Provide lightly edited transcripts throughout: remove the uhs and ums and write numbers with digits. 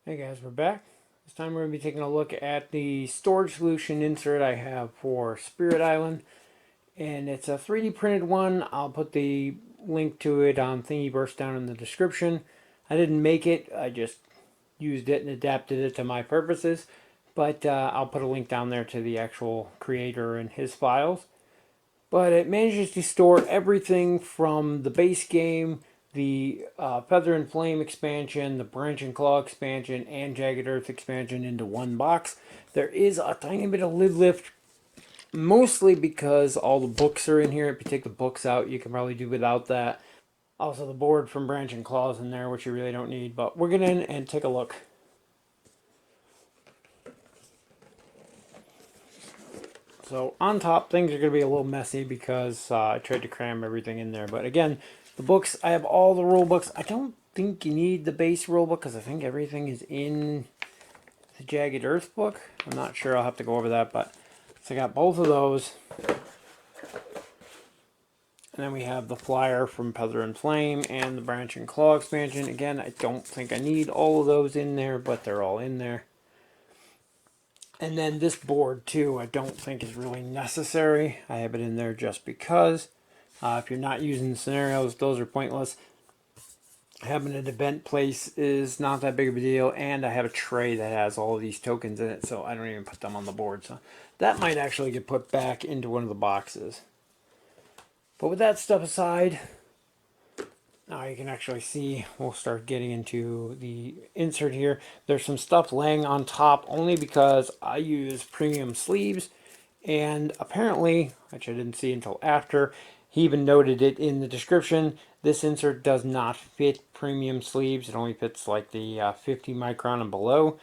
Hey guys, we're back. This time we're going to be taking a look at the storage solution insert I have for Spirit Island. And it's a 3D printed one. I'll put the link to it on Thingiverse down in the description. I didn't make it, I just used it and adapted it to my purposes. But I'll put a link down there to the actual creator and his files. But it manages to store everything from the base game, the Feather and Flame expansion, the Branch and Claw expansion, and Jagged Earth expansion into one box. There is a tiny bit of lid lift, mostly because all the books are in here. If you take the books out, you can probably do without that. Also, the board from Branch and Claw is in there, which you really don't need. But we'll get in and take a look. So on top, things are going to be a little messy because I tried to cram everything in there. But again, the books, I have all the rule books. I don't think you need the base rule book because I think everything is in the Jagged Earth book. I'm not sure. I'll have to go over that. But so I got both of those. And then we have the flyer from Feather and Flame and the Branch and Claw expansion. Again, I don't think I need all of those in there, but they're all in there. And then this board too, I don't think is really necessary. I have it in there just because. If you're not using the scenarios, those are pointless. Having an event place is not that big of a deal, and I have a tray that has all of these tokens in it, so I don't even put them on the board. So that might actually get put back into one of the boxes. But with that stuff aside, now you can actually see, we'll start getting into the insert here. There's some stuff laying on top only because I use premium sleeves. And apparently, which I didn't see until after, he even noted it in the description, this insert does not fit premium sleeves. It only fits like the 50 micron and below.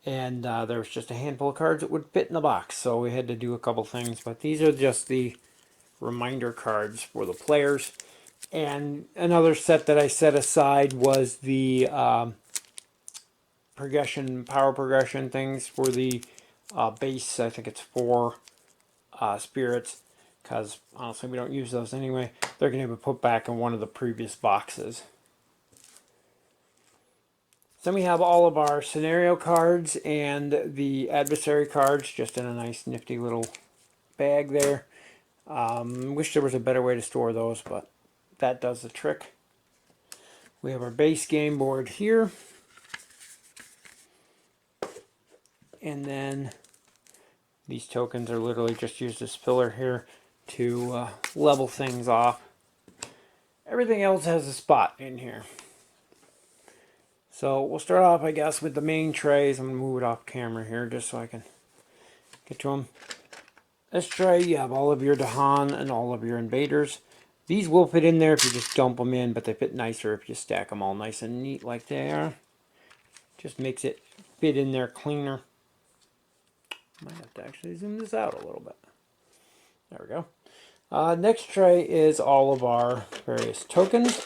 And there was just a handful of cards that would fit in the box. So we had to do a couple things. But these are just the reminder cards for the players. And another set that I set aside was the power progression things for the base. I think it's 4 spirits, because honestly we don't use those anyway. They're going to be put back in one of the previous boxes. Then we have all of our scenario cards and the adversary cards just in a nice nifty little bag there. Wish there was a better way to store those, but that does the trick. We have our base game board here. And then these tokens are literally just used as filler here to level things off. Everything else has a spot in here. So we'll start off, I guess, with the main trays. I'm going to move it off camera here just so I can get to them. This tray, you have all of your Dahan and all of your invaders. These will fit in there if you just dump them in, but they fit nicer if you stack them all nice and neat like they are. Just makes it fit in there cleaner. Might have to actually zoom this out a little bit. There we go. Next tray is all of our various tokens. So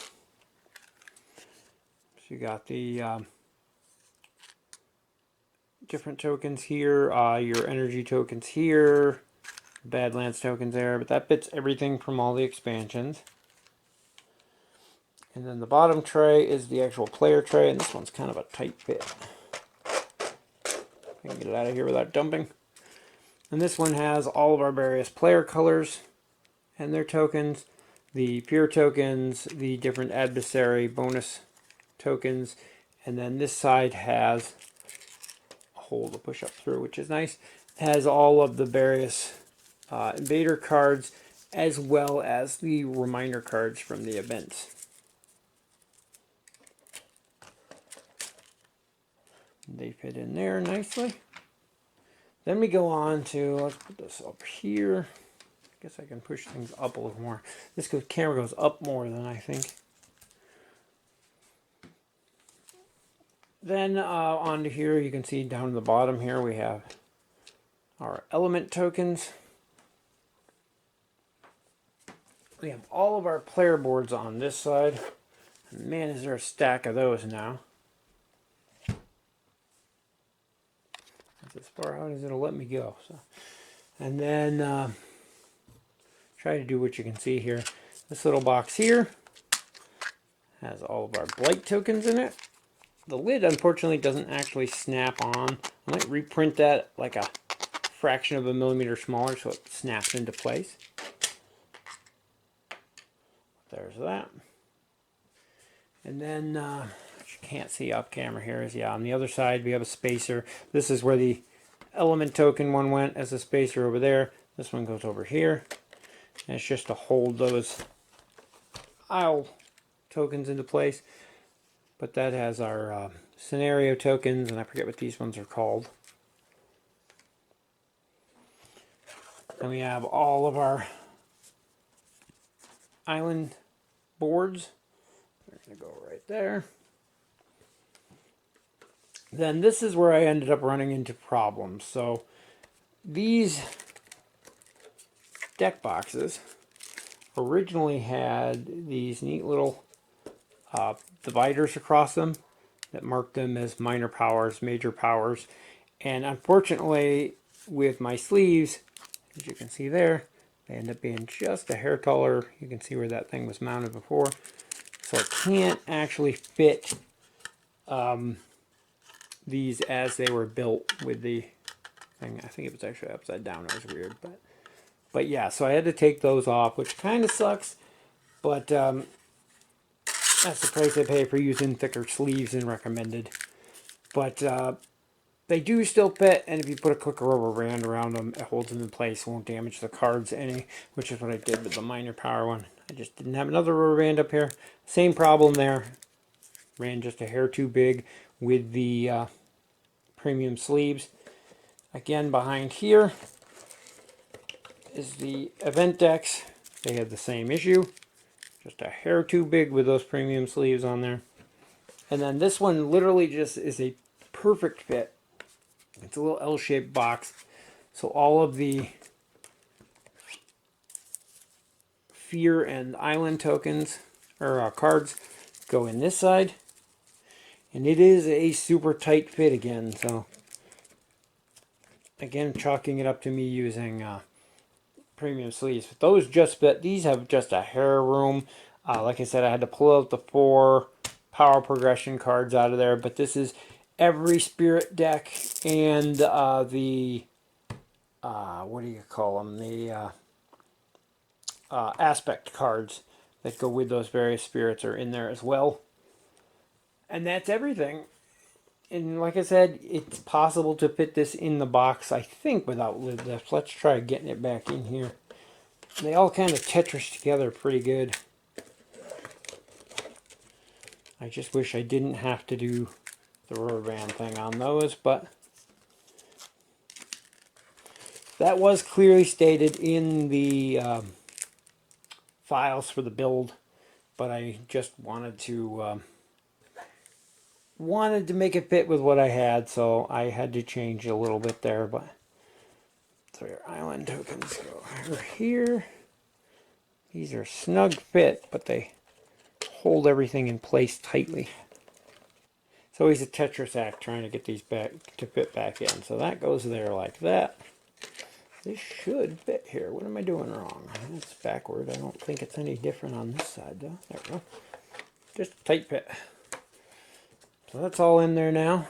you got the different tokens here, your energy tokens here, Badlands tokens there, but that fits everything from all the expansions. And then the bottom tray is the actual player tray, and this one's kind of a tight fit. I can get it out of here without dumping. And this one has all of our various player colors and their tokens, the pure tokens, the different adversary bonus tokens, and then this side has a hole to push up through, which is nice. It has all of the various invader cards as well as the reminder cards from the events. They fit in there nicely. Then we go on to, let's put this up here. I guess I can push things up a little more. This camera goes up more than I think. Then onto here, you can see down at the bottom here we have our element tokens. We have all of our player boards on this side. And man, is there a stack of those now. That's as far out as it'll let me go. So, and then try to do what you can see here. This little box here has all of our blight tokens in it. The lid, unfortunately, doesn't actually snap on. I might reprint that like a fraction of a millimeter smaller so it snaps into place. There's that. And then, what you can't see off camera here is, yeah, on the other side we have a spacer. This is where the element token one went as a spacer over there. This one goes over here. And it's just to hold those aisle tokens into place. But that has our scenario tokens, and I forget what these ones are called. And we have all of our island boards. They're going to go right there. Then this is where I ended up running into problems. So these deck boxes originally had these neat little dividers across them that marked them as minor powers, major powers. And unfortunately, with my sleeves, as you can see there, they end up being just a hair taller. You can see where that thing was mounted before. So I can't actually fit these as they were built with the thing. I think it was actually upside down. It was weird. But yeah, so I had to take those off, which kind of sucks. But that's the price I pay for using thicker sleeves than recommended. But they do still fit, and if you put a quick rubber band around them, it holds them in place, won't damage the cards any, which is what I did with the minor power one. I just didn't have another rubber band up here. Same problem there. Ran just a hair too big with the premium sleeves. Again, behind here is the event decks. They had the same issue. Just a hair too big with those premium sleeves on there. And then this one literally just is a perfect fit. It's a little L-shaped box. So all of the Fear and Island tokens, or cards, go in this side. And it is a super tight fit again. So again, chalking it up to me using premium sleeves. But those just fit. These have just a hair room. Like I said, I had to pull out the 4 power progression cards out of there. But this is every spirit deck and the what do you call them? The aspect cards that go with those various spirits are in there as well. And that's everything. And like I said, it's possible to fit this in the box, I think, without lid lift. Let's try getting it back in here. They all kind of Tetris together pretty good. I just wish I didn't have to do the rubber band thing on those, but that was clearly stated in the files for the build, but I just wanted to make it fit with what I had, so I had to change a little bit there. But so your island tokens go over here. These are snug fit, but they hold everything in place tightly. It's always a Tetris act trying to get these back to fit back in. So that goes there like that. This should fit here. What am I doing wrong? It's backward. I don't think it's any different on this side though. There we go. Just a tight fit. So that's all in there now.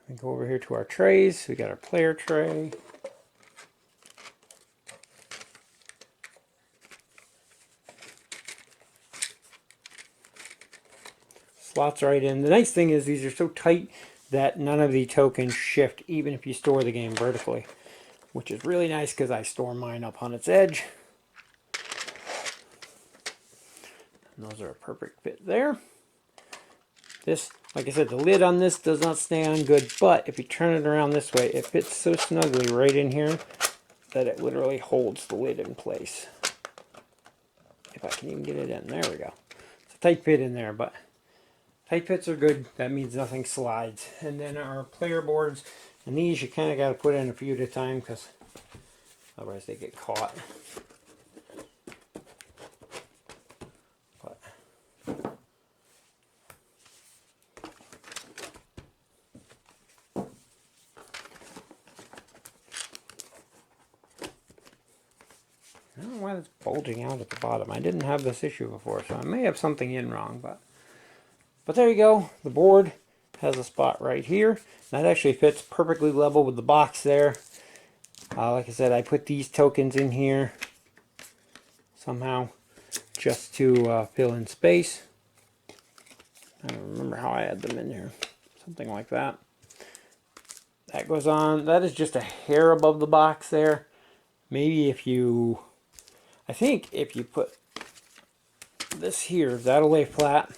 We go over here to our trays. We got our player tray. Slots right in. The nice thing is these are so tight that none of the tokens shift even if you store the game vertically, which is really nice because I store mine up on its edge. And those are a perfect fit there. This, like I said, the lid on this does not stay on good, but if you turn it around this way, it fits so snugly right in here that it literally holds the lid in place. If I can even get it in. There we go. It's a tight fit in there, but tight fits are good. That means nothing slides. And then our player boards, and these you kind of got to put in a few at a time because otherwise they get caught. But I don't know why it's bulging out at the bottom. I didn't have this issue before, so I may have something in wrong, but But there you go. The board has a spot right here. That actually fits perfectly level with the box there. Like I said, I put these tokens in here somehow just to fill in space. I don't remember how I had them in here. Something like that. That goes on. That is just a hair above the box there. Maybe if you... I think if you put this here, that'll lay flat.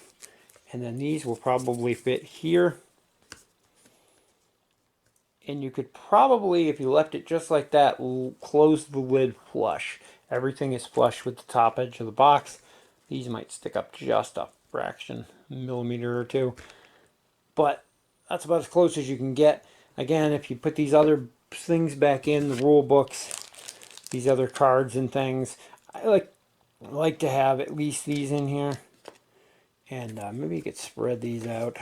And then these will probably fit here. And you could probably, if you left it just like that, close the lid flush. Everything is flush with the top edge of the box. These might stick up just a fraction, millimeter or two. But that's about as close as you can get. Again, if you put these other things back in, the rule books, these other cards and things, I like to have at least these in here. And maybe you could spread these out.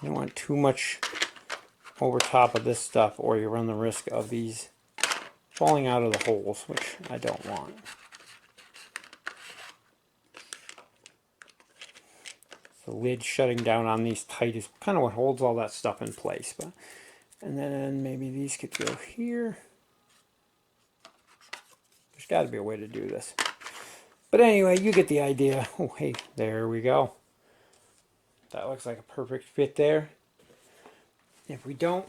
You don't want too much over top of this stuff, or you run the risk of these falling out of the holes, which I don't want. The lid shutting down on these tight is kind of what holds all that stuff in place. But and then maybe these could go here. There's got to be a way to do this. But anyway, you get the idea. Oh, hey, there we go. That looks like a perfect fit there. If we don't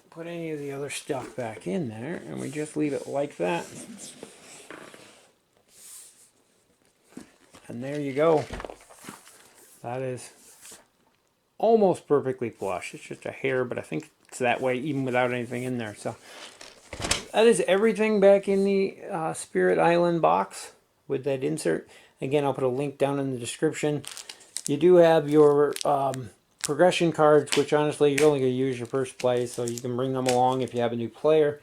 put any of the other stuff back in there and we just leave it like that, and there you go. That is almost perfectly flush. It's just a hair, but I think it's that way even without anything in there. So that is everything back in the Spirit Island box with that insert. Again, I'll put a link down in the description. You do have your progression cards, which honestly you're only going to use your first play, so you can bring them along if you have a new player.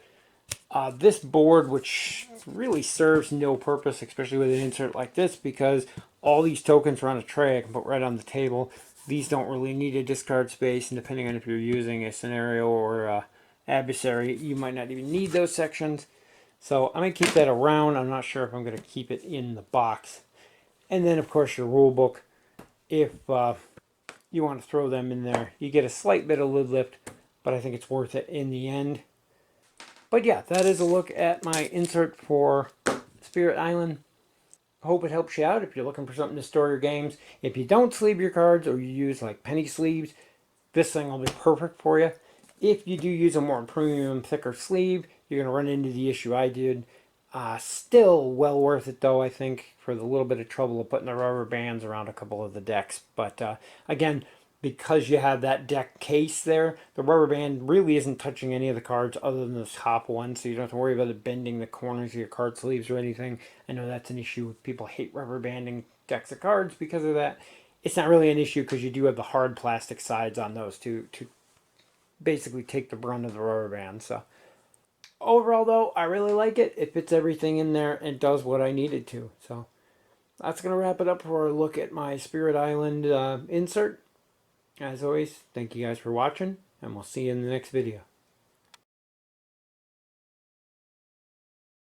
This board, which really serves no purpose, especially with an insert like this, because all these tokens are on a tray I can put right on the table. These don't really need a discard space, and depending on if you're using a scenario or adversary, you might not even need those sections. So I'm going to keep that around. I'm not sure if I'm going to keep it in the box. And then, of course, your rule book. If you want to throw them in there, you get a slight bit of lid lift, but I think it's worth it in the end. But yeah, that is a look at my insert for Spirit Island. Hope it helps you out if you're looking for something to store your games. If you don't sleeve your cards or you use like penny sleeves, this thing will be perfect for you. If you do use a more premium, thicker sleeve, you're going to run into the issue I did. Still well worth it though, I think, for the little bit of trouble of putting the rubber bands around a couple of the decks. But again, because you have that deck case there, the rubber band really isn't touching any of the cards other than the top one, so you don't have to worry about it bending the corners of your card sleeves or anything. I know that's an issue. People hate rubber banding decks of cards because of that. It's not really an issue because you do have the hard plastic sides on those to basically take the brunt of the rubber band. So overall, though, I really like it. It fits everything in there and does what I needed to. So that's going to wrap it up for a look at my Spirit Island insert. As always, thank you guys for watching, and we'll see you in the next video.